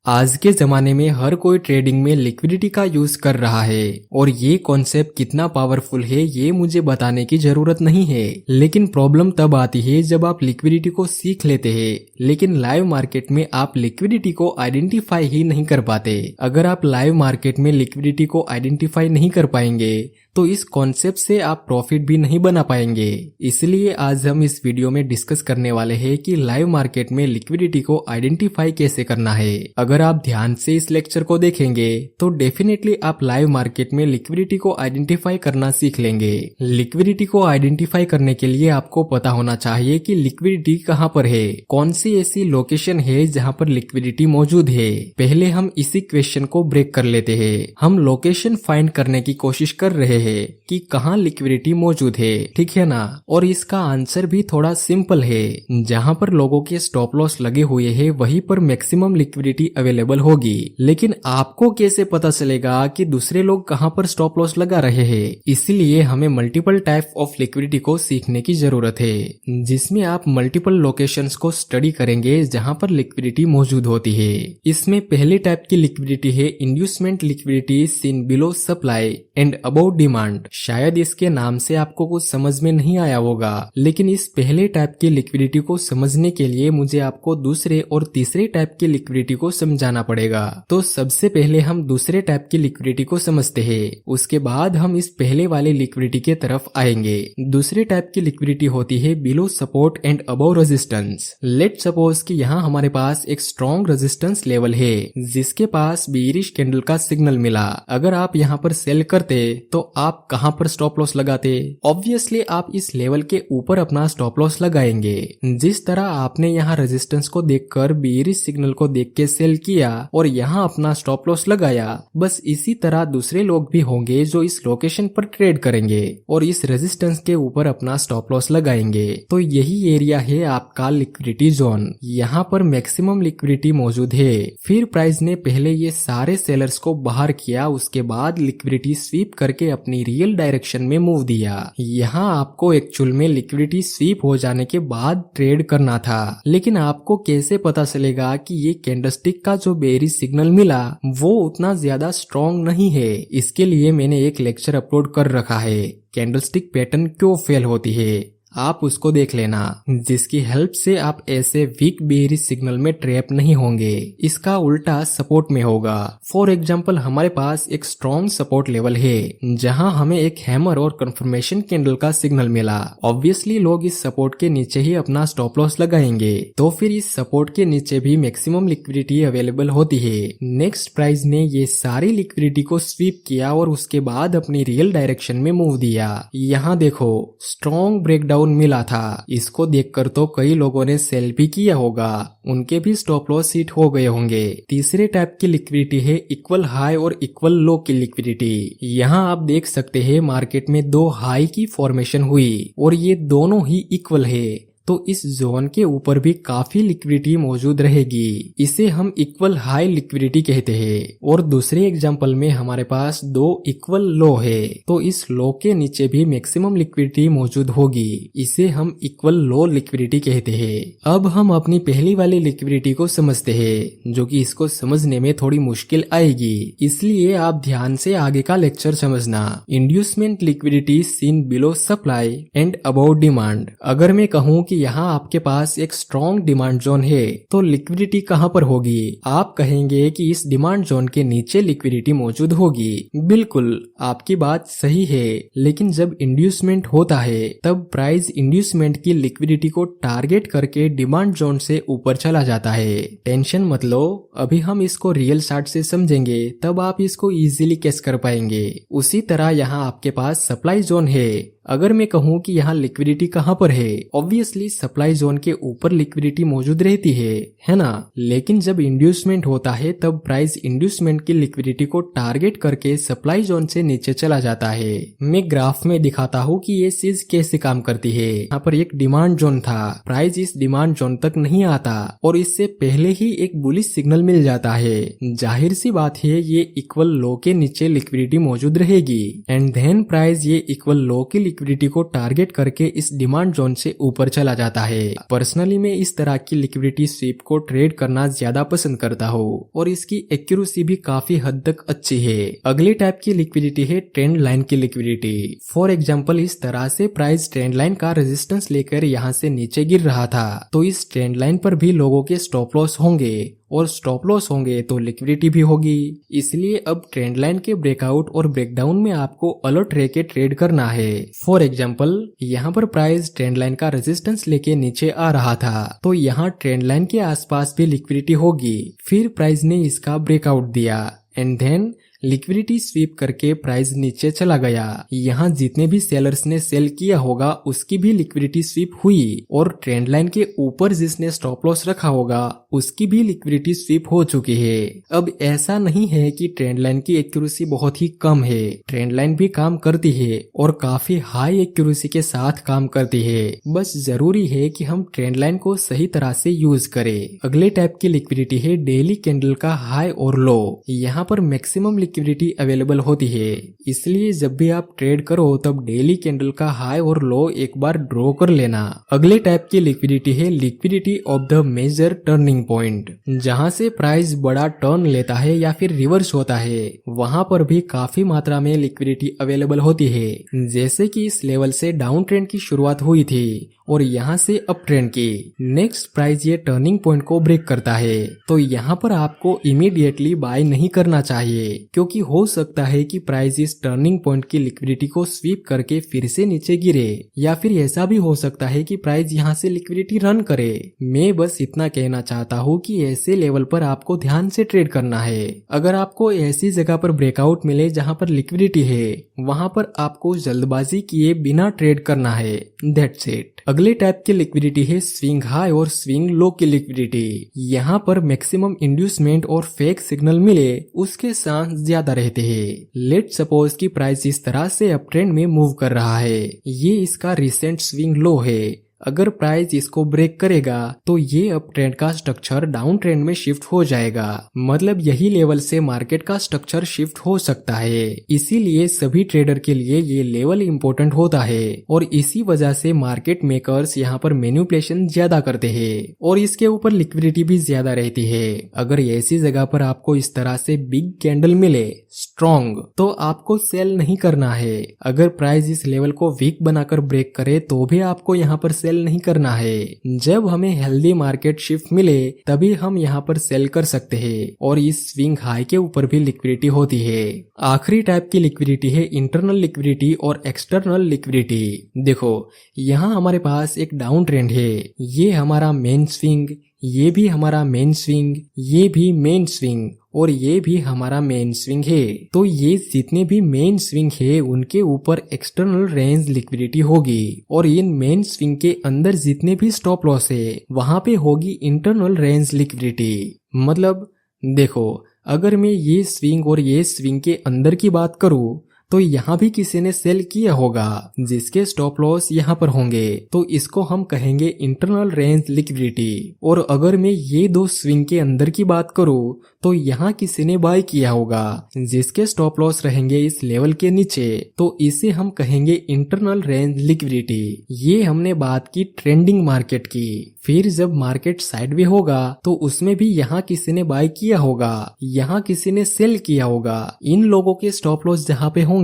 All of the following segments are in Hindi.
आज के जमाने में हर कोई ट्रेडिंग में लिक्विडिटी का यूज कर रहा है और ये कॉन्सेप्ट कितना पावरफुल है ये मुझे बताने की जरूरत नहीं है। लेकिन प्रॉब्लम तब आती है जब आप लिक्विडिटी को सीख लेते हैं लेकिन लाइव मार्केट में आप लिक्विडिटी को आइडेंटिफाई ही नहीं कर पाते। अगर आप लाइव मार्केट में लिक्विडिटी को आइडेंटिफाई नहीं कर पाएंगे तो इस कॉन्सेप्ट से आप प्रॉफिट भी नहीं बना पाएंगे। इसलिए आज हम इस वीडियो में डिस्कस करने वाले हैं कि लाइव मार्केट में लिक्विडिटी को आइडेंटिफाई कैसे करना है। अगर आप ध्यान से इस लेक्चर को देखेंगे तो डेफिनेटली आप लाइव मार्केट में लिक्विडिटी को आइडेंटिफाई करना सीख लेंगे। लिक्विडिटी को आइडेंटिफाई करने के लिए आपको पता होना चाहिए कि लिक्विडिटी कहाँ पर है, कौन सी ऐसी लोकेशन है जहाँ पर लिक्विडिटी मौजूद है। पहले हम इसी क्वेश्चन को ब्रेक कर लेते हैं। हम लोकेशन फाइंड करने की कोशिश कर रहे हैं कि कहाँ लिक्विडिटी मौजूद है, ठीक है ना। और इसका आंसर भी थोड़ा सिंपल है, जहाँ पर लोगों के स्टॉप लॉस लगे हुए हैं वहीं पर मैक्सिमम लिक्विडिटी अवेलेबल होगी। लेकिन आपको कैसे पता चलेगा कि दूसरे लोग कहाँ पर स्टॉप लॉस लगा रहे हैं। इसलिए हमें मल्टीपल टाइप ऑफ लिक्विडिटी को सीखने की जरूरत है, जिसमें आप मल्टीपल लोकेशंस को स्टडी करेंगे जहाँ पर लिक्विडिटी मौजूद होती है। इसमें पहले टाइप की लिक्विडिटी है inducement liquidity seen below supply and about demand. शायद इसके नाम से आपको कुछ समझ में नहीं आया होगा, लेकिन इस पहले टाइप की लिक्विडिटी को समझने के लिए मुझे आपको दूसरे और तीसरे टाइप की लिक्विडिटी को समझाना पड़ेगा। तो सबसे पहले हम दूसरे टाइप की लिक्विडिटी को समझते हैं, उसके बाद हम इस पहले वाले लिक्विडिटी के तरफ आएंगे। दूसरे टाइप की लिक्विडिटी होती है below support and above resistance. Let suppose कि यहाँ हमारे पास एक स्ट्रॉन्ग रेजिस्टेंस लेवल है जिसके पास बेयरिश कैंडल का सिग्नल मिला। अगर आप यहाँ पर सेल करते तो आप कहां पर स्टॉप लॉस लगाते? ऑब्वियसली आप इस लेवल के ऊपर अपना स्टॉप लॉस लगाएंगे। जिस तरह आपने यहाँ रेजिस्टेंस को देखकर बेयरिश सिग्नल को देख के सेल किया और यहाँ अपना स्टॉप लॉस लगाया, बस इसी तरह दूसरे लोग भी होंगे जो इस लोकेशन पर ट्रेड करेंगे और इस रेजिस्टेंस के ऊपर अपना स्टॉप लॉस लगाएंगे। तो यही एरिया है आपका लिक्विडिटी जोन। यहाँ पर मैक्सिमम लिक्विडिटी मौजूद है। फिर प्राइस ने पहले ये सारे सेलर्स को बाहर किया, उसके बाद लिक्विडिटी स्वीप करके अपनी रियल डायरेक्शन में मूव दिया। यहाँ आपको एक्चुअल में लिक्विडिटी स्वीप हो जाने के बाद ट्रेड करना था। लेकिन आपको कैसे पता चलेगा कि ये कैंडलस्टिक का जो बेयरिश सिग्नल मिला वो उतना ज्यादा स्ट्रॉन्ग नहीं है? इसके लिए मैंने एक लेक्चर अपलोड कर रखा है, कैंडलस्टिक पैटर्न क्यों फेल होती है, आप उसको देख लेना, जिसकी हेल्प से आप ऐसे वीक बेयरिश सिग्नल में ट्रैप नहीं होंगे। इसका उल्टा सपोर्ट में होगा। फॉर एग्जांपल हमारे पास एक स्ट्रॉन्ग सपोर्ट लेवल है जहां हमें एक हैमर और कंफर्मेशन कैंडल का सिग्नल मिला। ऑब्वियसली लोग इस सपोर्ट के नीचे ही अपना स्टॉप लॉस लगाएंगे, तो फिर इस सपोर्ट के नीचे भी मैक्सिमम लिक्विडिटी अवेलेबल होती है। नेक्स्ट प्राइस ने ये सारी लिक्विडिटी को स्वीप किया और उसके बाद अपनी रियल डायरेक्शन में मूव दिया। यहाँ देखो स्ट्रॉन्ग ब्रेकडाउन मिला था। इसको देखकर तो कई लोगों ने सेल भी किया होगा, उनके भी स्टॉप लॉस हिट हो गए होंगे। तीसरे टाइप की लिक्विडिटी है इक्वल हाई और इक्वल लो की लिक्विडिटी। यहाँ आप देख सकते हैं मार्केट में दो हाई की फॉर्मेशन हुई और ये दोनों ही इक्वल है, तो इस जोन के ऊपर भी काफी लिक्विडिटी मौजूद रहेगी। इसे हम इक्वल हाई लिक्विडिटी कहते हैं। और दूसरे एग्जांपल में हमारे पास दो इक्वल लो है, तो इस लो के नीचे भी मैक्सिमम लिक्विडिटी मौजूद होगी। इसे हम इक्वल लो लिक्विडिटी कहते हैं। अब हम अपनी पहली वाली लिक्विडिटी को समझते हैं, जो कि इसको समझने में थोड़ी मुश्किल आएगी, इसलिए आप ध्यान से आगे का लेक्चर समझना। Inducement liquidity seen below supply and about demand. अगर मैं कहूँ कि यहाँ आपके पास एक स्ट्रॉन्ग डिमांड जोन है तो लिक्विडिटी कहाँ पर होगी? आप कहेंगे कि इस डिमांड जोन के नीचे लिक्विडिटी मौजूद होगी। बिल्कुल आपकी बात सही है, लेकिन जब इंड्यूसमेंट होता है तब प्राइस इंड्यूसमेंट की लिक्विडिटी को टारगेट करके डिमांड जोन से ऊपर चला जाता है। टेंशन मत लो, अभी हम इसको रियल चार्ट से समझेंगे तब आप इसको इजीली कैच कर पाएंगे। उसी तरह यहाँ आपके पास सप्लाई जोन है। अगर मैं कहूँ कि यहाँ लिक्विडिटी कहाँ पर है, ऑब्वियसली सप्लाई जोन के ऊपर लिक्विडिटी मौजूद रहती है ना। लेकिन जब इंड्यूसमेंट होता है तब प्राइस इंड्यूसमेंट की लिक्विडिटी को टारगेट करके सप्लाई जोन से नीचे चला जाता है। मैं ग्राफ में दिखाता हूँ कि ये चीज कैसे काम करती है। यहाँ पर एक डिमांड जोन था, प्राइस इस डिमांड जोन तक नहीं आता और इससे पहले ही एक बुलिश सिग्नल मिल जाता है। जाहिर सी बात है ये इक्वल लो के नीचे लिक्विडिटी मौजूद रहेगी एंड देन प्राइस ये इक्वल लो की लिक्विडिटी को टारगेट करके इस डिमांड जोन से ऊपर चला जाता है। पर्सनली मैं इस तरह की लिक्विडिटी स्वीप को ट्रेड करना ज्यादा पसंद करता हूँ और इसकी एक्यूरेसी भी काफी हद तक अच्छी है। अगली टाइप की लिक्विडिटी है ट्रेंड लाइन की लिक्विडिटी। फॉर एग्जाम्पल, इस तरह से प्राइस ट्रेंड लाइन का रेजिस्टेंस लेकर यहाँ से नीचे गिर रहा था, तो इस ट्रेंड लाइन पर भी लोगों के स्टॉप लॉस होंगे और स्टॉप लॉस होंगे तो लिक्विडिटी भी होगी। इसलिए अब ट्रेंड लाइन के ब्रेकआउट और ब्रेकडाउन में आपको अलर्ट रह के ट्रेड करना है। फॉर एग्जाम्पल, यहाँ पर प्राइस ट्रेंड लाइन का रेजिस्टेंस लेके नीचे आ रहा था, तो यहाँ ट्रेंड लाइन के आसपास भी लिक्विडिटी होगी। फिर प्राइस ने इसका ब्रेकआउट दिया एंड देन लिक्विडिटी स्वीप करके प्राइस नीचे चला गया। यहाँ जितने भी सेलर्स ने सेल किया होगा उसकी भी लिक्विडिटी स्वीप हुई और ट्रेंड लाइन के ऊपर जिसने स्टॉप लॉस रखा होगा उसकी भी लिक्विडिटी स्वीप हो चुकी है। अब ऐसा नहीं है कि ट्रेंड लाइन की एक्यूरेसी बहुत ही कम है, ट्रेंड लाइन भी काम करती है और काफी हाई एक्यूरेसी के साथ काम करती है। बस जरूरी है कि हम ट्रेंड लाइन को सही तरह से यूज करें। अगले टाइप की लिक्विडिटी है डेली कैंडल का हाई और लो। यहाँ पर मैक्सिमम लिक्विडिटी अवेलेबल होती है, इसलिए जब भी आप ट्रेड करो तब डेली कैंडल का हाई और लो एक बार ड्रॉ कर लेना। अगले टाइप की लिक्विडिटी है liquidity of the major turning point. जहां से प्राइस बड़ा टर्न लेता है या फिर रिवर्स होता है, वहां पर भी काफी मात्रा में लिक्विडिटी अवेलेबल होती है। जैसे कि इस लेवल से डाउन ट्रेंड की शुरुआत हुई थी और यहाँ से अप ट्रेंड की। नेक्स्ट प्राइस ये टर्निंग पॉइंट को ब्रेक करता है, तो यहाँ पर आपको इमीडिएटली बाय नहीं करना चाहिए, क्योंकि हो सकता है कि प्राइस इस टर्निंग पॉइंट की लिक्विडिटी को स्वीप करके फिर से नीचे गिरे, या फिर ऐसा भी हो सकता है कि प्राइस यहाँ से लिक्विडिटी रन करे। मैं बस इतना कहना चाहता हूँ कि ऐसे लेवल पर आपको ध्यान से ट्रेड करना है। अगर आपको ऐसी जगह पर ब्रेकआउट मिले जहाँ पर लिक्विडिटी है, वहाँ पर आपको जल्दबाजी किए बिना ट्रेड करना है। That's it. अगले टाइप की लिक्विडिटी है स्विंग हाई और स्विंग लो की लिक्विडिटी। यहाँ पर मैक्सिमम इंड्यूसमेंट और फेक सिग्नल मिले उसके चांस ज्यादा रहते हैं। लेट सपोज कि प्राइस इस तरह से अप ट्रेंड में मूव कर रहा है, ये इसका रिसेंट स्विंग लो है। अगर प्राइस इसको ब्रेक करेगा तो ये अप ट्रेंड का स्ट्रक्चर डाउन ट्रेंड में शिफ्ट हो जाएगा। मतलब यही लेवल से मार्केट का स्ट्रक्चर शिफ्ट हो सकता है। इसीलिए सभी ट्रेडर के लिए ये लेवल इम्पोर्टेंट होता है और इसी वजह से मार्केट मेकर्स यहाँ पर मैनिपुलेशन ज्यादा करते हैं और इसके ऊपर लिक्विडिटी भी ज्यादा रहती है। अगर ऐसी जगह पर आपको इस तरह से बिग कैंडल मिले स्ट्रॉन्ग, तो आपको सेल नहीं करना है। अगर प्राइस इस लेवल को वीक बनाकर ब्रेक करे तो भी आपको यहाँ पर सेल नहीं करना है। जब हमें हेल्दी मार्केट शिफ्ट मिले तभी हम यहाँ पर सेल कर सकते हैं और इस स्विंग हाई के ऊपर भी लिक्विडिटी होती है। आखिरी टाइप की लिक्विडिटी है इंटरनल लिक्विडिटी और एक्सटर्नल लिक्विडिटी। देखो, यहाँ हमारे पास एक डाउन ट्रेंड है, ये हमारा मेन स्विंग, ये भी हमारा मेन स्विंग, ये भी मेन स्विंग और ये भी हमारा मेन स्विंग है। तो ये जितने भी मेन स्विंग है उनके ऊपर एक्सटर्नल रेंज लिक्विडिटी होगी और इन मेन स्विंग के अंदर जितने भी स्टॉप लॉस है वहां पे होगी इंटरनल रेंज लिक्विडिटी। मतलब देखो, अगर मैं ये स्विंग और ये स्विंग के अंदर की बात करूं तो यहाँ भी किसी ने सेल किया होगा जिसके स्टॉप लॉस यहाँ पर होंगे, तो इसको हम कहेंगे इंटरनल रेंज लिक्विडिटी। और अगर मैं ये दो स्विंग के अंदर की बात करूँ तो यहाँ किसी ने बाय किया होगा जिसके स्टॉप लॉस रहेंगे इस लेवल के नीचे, तो इसे हम कहेंगे इंटरनल रेंज लिक्विडिटी। ये हमने बात की ट्रेंडिंग मार्केट की। फिर जब मार्केट साइडवे होगा तो उसमें भी यहाँ किसी ने बाय किया होगा, यहाँ किसी ने सेल किया होगा। इन लोगों के स्टॉप लॉस जहाँ पे होंगे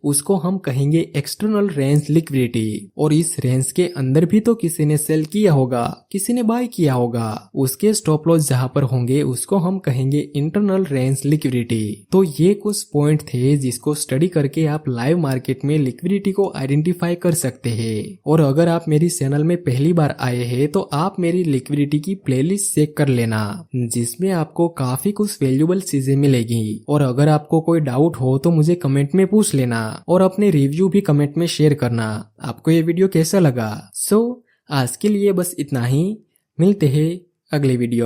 उसको हम कहेंगे एक्सटर्नल रेंज लिक्विडिटी। और इस रेंज के अंदर भी तो किसी ने सेल किया होगा, किसी ने बाय किया होगा, उसके स्टॉप लॉस जहाँ पर होंगे उसको हम कहेंगे इंटरनल रेंज लिक्विडिटी। तो ये कुछ पॉइंट थे जिसको स्टडी करके आप लाइव मार्केट में लिक्विडिटी को आइडेंटिफाई कर सकते हैं। और अगर आप मेरी चैनल में पहली बार आए हैं तो आप मेरी लिक्विडिटी की प्लेलिस्ट चेक कर लेना, जिसमें आपको काफी कुछ वैल्यूएबल चीजें मिलेगी। और अगर आपको कोई डाउट हो तो मुझे कमेंट में पूछ लेना और अपने रिव्यू भी कमेंट में शेयर करना। आपको ये वीडियो कैसा लगा? आज के लिए बस इतना ही, मिलते हैं अगले वीडियो।